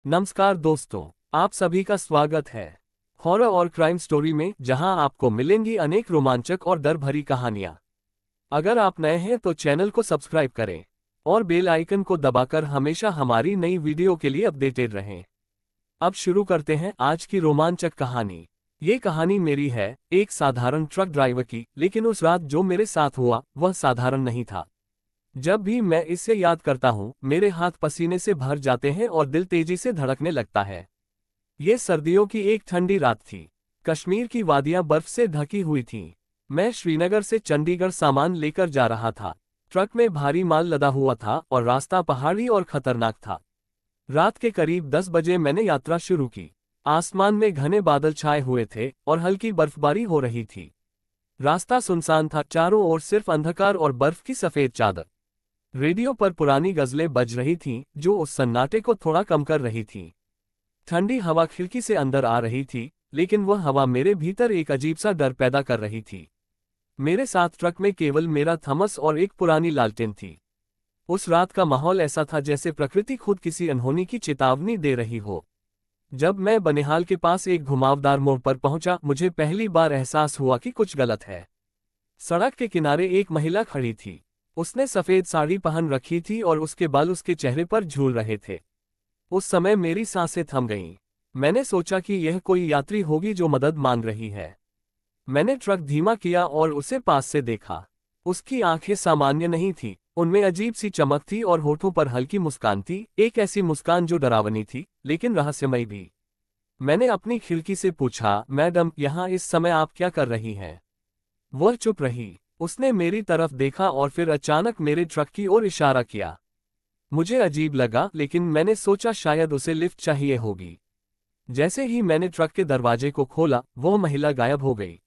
नमस्कार दोस्तों, आप सभी का स्वागत है हॉरर और क्राइम स्टोरी में, जहां आपको मिलेंगी अनेक रोमांचक और डर भरी कहानियां। अगर आप नए हैं तो चैनल को सब्सक्राइब करें और बेल आइकन को दबाकर हमेशा हमारी नई वीडियो के लिए अपडेटेड रहें। अब शुरू करते हैं आज की रोमांचक कहानी। ये कहानी मेरी है, एक साधारण ट्रक ड्राइवर की, लेकिन उस रात जो मेरे साथ हुआ वह साधारण नहीं था। जब भी मैं इसे याद करता हूँ, मेरे हाथ पसीने से भर जाते हैं और दिल तेजी से धड़कने लगता है। ये सर्दियों की एक ठंडी रात थी। कश्मीर की वादियां बर्फ से ढकी हुई थीं। मैं श्रीनगर से चंडीगढ़ सामान लेकर जा रहा था। ट्रक में भारी माल लदा हुआ था और रास्ता पहाड़ी और खतरनाक था। रात के करीब 10 बजे मैंने यात्रा शुरू की। आसमान में घने बादल छाए हुए थे और हल्की बर्फबारी हो रही थी। रास्ता सुनसान था, चारों ओर सिर्फ अंधकार और बर्फ की सफेद चादर। रेडियो पर पुरानी गजलें बज रही थीं, जो उस सन्नाटे को थोड़ा कम कर रही थीं। ठंडी हवा खिड़की से अंदर आ रही थी, लेकिन वह हवा मेरे भीतर एक अजीब सा डर पैदा कर रही थी। मेरे साथ ट्रक में केवल मेरा थमस और एक पुरानी लालटेन थी। उस रात का माहौल ऐसा था जैसे प्रकृति खुद किसी अनहोनी की चेतावनी दे रही हो। जब मैं बनिहाल के पास एक घुमावदार मोड़ पर पहुंचा, मुझे पहली बार एहसास हुआ कि कुछ गलत है। सड़क के किनारे एक महिला खड़ी थी। उसने सफेद साड़ी पहन रखी थी और उसके बाल उसके चेहरे पर झूल रहे थे। उस समय मेरी सांसें थम गईं। मैंने सोचा कि यह कोई यात्री होगी जो मदद मांग रही है। मैंने ट्रक धीमा किया और उसे पास से देखा। उसकी आंखें सामान्य नहीं थीं, उनमें अजीब सी चमक थी और होठों पर हल्की मुस्कान थी, एक ऐसी मुस्कान जो डरावनी थी लेकिन रहस्यमयी भी। मैंने अपनी खिड़की से पूछा, मैडम, यहाँ इस समय आप क्या कर रही हैं? वह चुप रही। उसने मेरी तरफ देखा और फिर अचानक मेरे ट्रक की ओर इशारा किया। मुझे अजीब लगा, लेकिन मैंने सोचा शायद उसे लिफ्ट चाहिए होगी। जैसे ही मैंने ट्रक के दरवाजे को खोला, वो महिला गायब हो गई।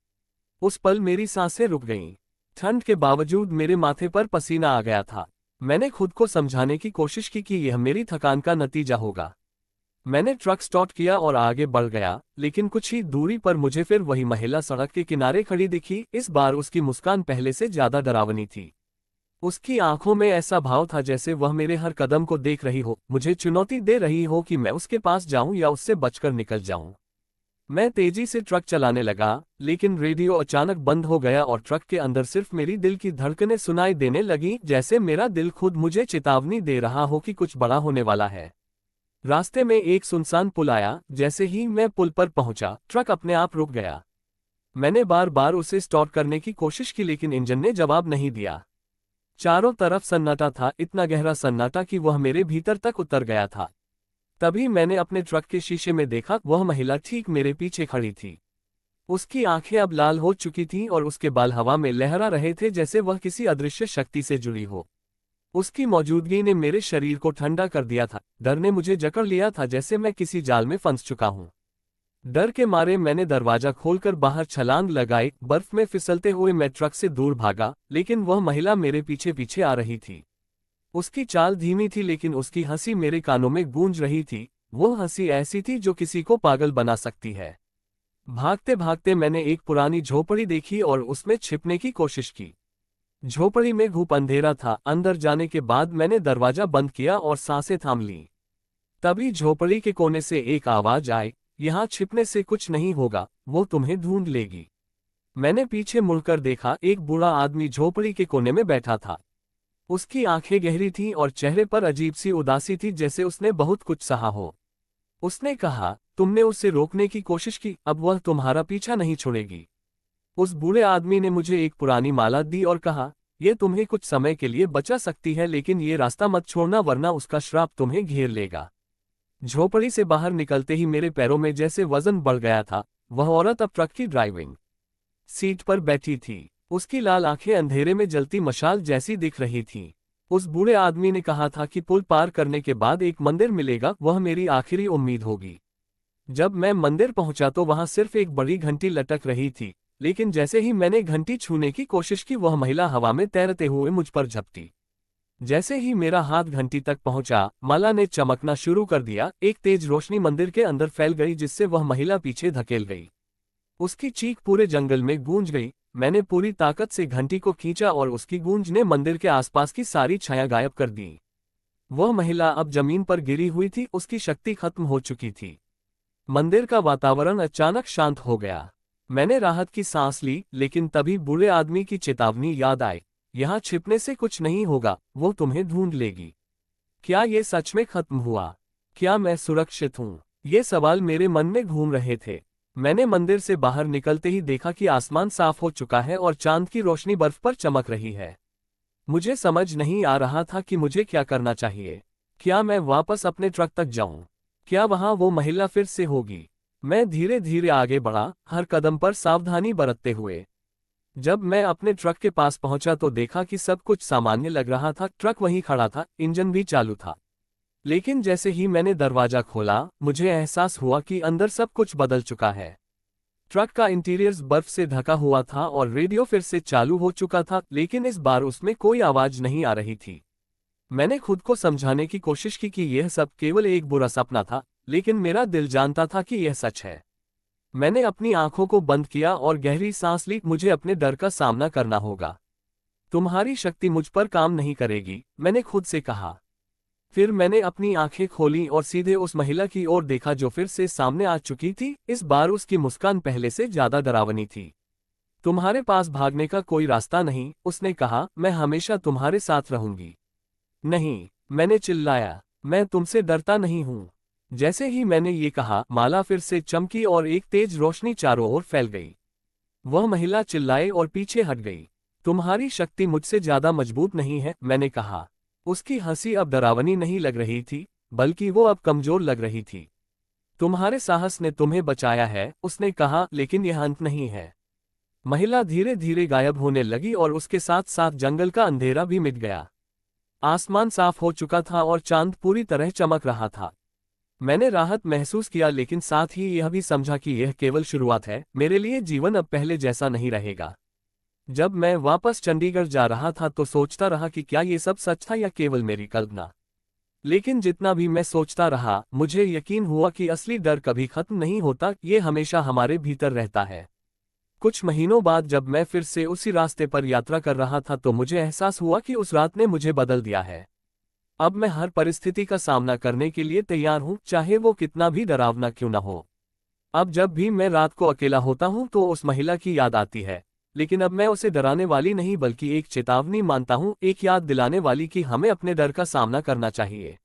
उस पल मेरी सांसें रुक गईं। ठंड के बावजूद मेरे माथे पर पसीना आ गया था। मैंने खुद को समझाने की कोशिश की कि यह मेरी थकान का नतीजा होगा। मैंने ट्रक स्टार्ट किया और आगे बढ़ गया, लेकिन कुछ ही दूरी पर मुझे फिर वही महिला सड़क के किनारे खड़ी दिखी। इस बार उसकी मुस्कान पहले से ज्यादा डरावनी थी। उसकी आंखों में ऐसा भाव था जैसे वह मेरे हर कदम को देख रही हो, मुझे चुनौती दे रही हो कि मैं उसके पास जाऊं या उससे बचकर निकल जाऊं। मैं तेजी से ट्रक चलाने लगा, लेकिन रेडियो अचानक बंद हो गया और ट्रक के अंदर सिर्फ मेरी दिल की धड़कनें सुनाई देने लगी, जैसे मेरा दिल खुद मुझे चेतावनी दे रहा हो कि कुछ बड़ा होने वाला है। रास्ते में एक सुनसान पुल आया। जैसे ही मैं पुल पर पहुंचा, ट्रक अपने आप रुक गया। मैंने बार बार उसे स्टार्ट करने की कोशिश की, लेकिन इंजन ने जवाब नहीं दिया। चारों तरफ सन्नाटा था, इतना गहरा सन्नाटा कि वह मेरे भीतर तक उतर गया था। तभी मैंने अपने ट्रक के शीशे में देखा, वह महिला ठीक मेरे पीछे खड़ी थी। उसकी आंखें अब लाल हो चुकी थीं और उसके बाल हवा में लहरा रहे थे, जैसे वह किसी अदृश्य शक्ति से जुड़ी हो। उसकी मौजूदगी ने मेरे शरीर को ठंडा कर दिया था। डर ने मुझे जकड़ लिया था, जैसे मैं किसी जाल में फंस चुका हूं। डर के मारे मैंने दरवाजा खोलकर बाहर छलांग लगाई। बर्फ में फिसलते हुए मैं ट्रक से दूर भागा, लेकिन वह महिला मेरे पीछे पीछे आ रही थी। उसकी चाल धीमी थी, लेकिन उसकी हंसी मेरे कानों में गूंज रही थी। वो हंसी ऐसी थी जो किसी को पागल बना सकती है। भागते भागते मैंने एक पुरानी झोपड़ी देखी और उसमें छिपने की कोशिश की। झोपड़ी में घुप अंधेरा था। अंदर जाने के बाद मैंने दरवाजा बंद किया और सांसें थाम लीं। तभी झोपड़ी के कोने से एक आवाज आई, यहाँ छिपने से कुछ नहीं होगा, वो तुम्हें ढूंढ लेगी। मैंने पीछे मुड़कर देखा, एक बूढ़ा आदमी झोपड़ी के कोने में बैठा था। उसकी आंखें गहरी थीं और चेहरे पर अजीब सी उदासी थी, जैसे उसने बहुत कुछ सहा हो। उसने कहा, तुमने उसे रोकने की कोशिश की, अब वह तुम्हारा पीछा नहीं छोड़ेगी। उस बूढ़े आदमी ने मुझे एक पुरानी माला दी और कहा, यह तुम्हें कुछ समय के लिए बचा सकती है, लेकिन ये रास्ता मत छोड़ना, वरना उसका श्राप तुम्हें घेर लेगा। झोपड़ी से बाहर निकलते ही मेरे पैरों में जैसे वजन बढ़ गया था। वह औरत अब ट्रक की ड्राइविंग सीट पर बैठी थी। उसकी लाल आंखें अंधेरे में जलती मशाल जैसी दिख रही थीं। उस बूढ़े आदमी ने कहा था कि पुल पार करने के बाद एक मंदिर मिलेगा, वह मेरी आखिरी उम्मीद होगी। जब मैं मंदिर पहुंचा तो वहां सिर्फ एक बड़ी घंटी लटक रही थी, लेकिन जैसे ही मैंने घंटी छूने की कोशिश की, वह महिला हवा में तैरते हुए मुझ पर झपटी। जैसे ही मेरा हाथ घंटी तक पहुंचा, माला ने चमकना शुरू कर दिया। एक तेज रोशनी मंदिर के अंदर फैल गई, जिससे वह महिला पीछे धकेल गई। उसकी चीख पूरे जंगल में गूंज गई। मैंने पूरी ताकत से घंटी को खींचा और उसकी गूंज ने मंदिर के आसपास की सारी छाया गायब कर दी। वह महिला अब जमीन पर गिरी हुई थी, उसकी शक्ति खत्म हो चुकी थी। मंदिर का वातावरण अचानक शांत हो गया। मैंने राहत की सांस ली, लेकिन तभी बूढ़े आदमी की चेतावनी याद आई। यहाँ छिपने से कुछ नहीं होगा, वो तुम्हें ढूंढ लेगी। क्या ये सच में खत्म हुआ? क्या मैं सुरक्षित हूँ? ये सवाल मेरे मन में घूम रहे थे। मैंने मंदिर से बाहर निकलते ही देखा कि आसमान साफ हो चुका है और चांद की रोशनी बर्फ पर चमक रही है। मुझे समझ नहीं आ रहा था कि मुझे क्या करना चाहिए। क्या मैं वापस अपने ट्रक तक जाऊं? क्या वहां वो महिला फिर से होगी? मैं धीरे धीरे आगे बढ़ा, हर कदम पर सावधानी बरतते हुए। जब मैं अपने ट्रक के पास पहुंचा तो देखा कि सब कुछ सामान्य लग रहा था। ट्रक वहीं खड़ा था, इंजन भी चालू था। लेकिन जैसे ही मैंने दरवाजा खोला, मुझे एहसास हुआ कि अंदर सब कुछ बदल चुका है। ट्रक का इंटीरियर्स बर्फ से ढका हुआ था और रेडियो फिर से चालू हो चुका था, लेकिन इस बार उसमें कोई आवाज नहीं आ रही थी। मैंने खुद को समझाने की कोशिश की कि यह सब केवल एक बुरा सपना था, लेकिन मेरा दिल जानता था कि यह सच है। मैंने अपनी आंखों को बंद किया और गहरी सांस ली। मुझे अपने डर का सामना करना होगा। तुम्हारी शक्ति मुझ पर काम नहीं करेगी, मैंने खुद से कहा। फिर मैंने अपनी आंखें खोली और सीधे उस महिला की ओर देखा जो फिर से सामने आ चुकी थी। इस बार उसकी मुस्कान पहले से ज्यादा डरावनी थी। तुम्हारे पास भागने का कोई रास्ता नहीं, उसने कहा। मैं हमेशा तुम्हारे साथ रहूंगी। नहीं, मैंने चिल्लाया। मैं तुमसे डरता नहीं हूं। जैसे ही मैंने ये कहा, माला फिर से चमकी और एक तेज रोशनी चारों ओर फैल गई। वह महिला चिल्लाई और पीछे हट गई। तुम्हारी शक्ति मुझसे ज्यादा मजबूत नहीं है, मैंने कहा। उसकी हंसी अब डरावनी नहीं लग रही थी, बल्कि वो अब कमजोर लग रही थी। तुम्हारे साहस ने तुम्हें बचाया है, उसने कहा, लेकिन यह अंत नहीं है। महिला धीरे धीरे गायब होने लगी और उसके साथ साथ जंगल का अंधेरा भी मिट गया। आसमान साफ हो चुका था और चांद पूरी तरह चमक रहा था। मैंने राहत महसूस किया, लेकिन साथ ही यह भी समझा कि यह केवल शुरुआत है। मेरे लिए जीवन अब पहले जैसा नहीं रहेगा। जब मैं वापस चंडीगढ़ जा रहा था तो सोचता रहा कि क्या ये सब सच था या केवल मेरी कल्पना। लेकिन जितना भी मैं सोचता रहा, मुझे यकीन हुआ कि असली डर कभी खत्म नहीं होता, ये हमेशा हमारे भीतर रहता है। कुछ महीनों बाद जब मैं फिर से उसी रास्ते पर यात्रा कर रहा था तो मुझे एहसास हुआ कि उस रात ने मुझे बदल दिया है। अब मैं हर परिस्थिति का सामना करने के लिए तैयार हूं, चाहे वो कितना भी डरावना क्यों न हो। अब जब भी मैं रात को अकेला होता हूं तो उस महिला की याद आती है। लेकिन अब मैं उसे डराने वाली नहीं, बल्कि एक चेतावनी मानता हूं, एक याद दिलाने वाली कि हमें अपने डर का सामना करना चाहिए।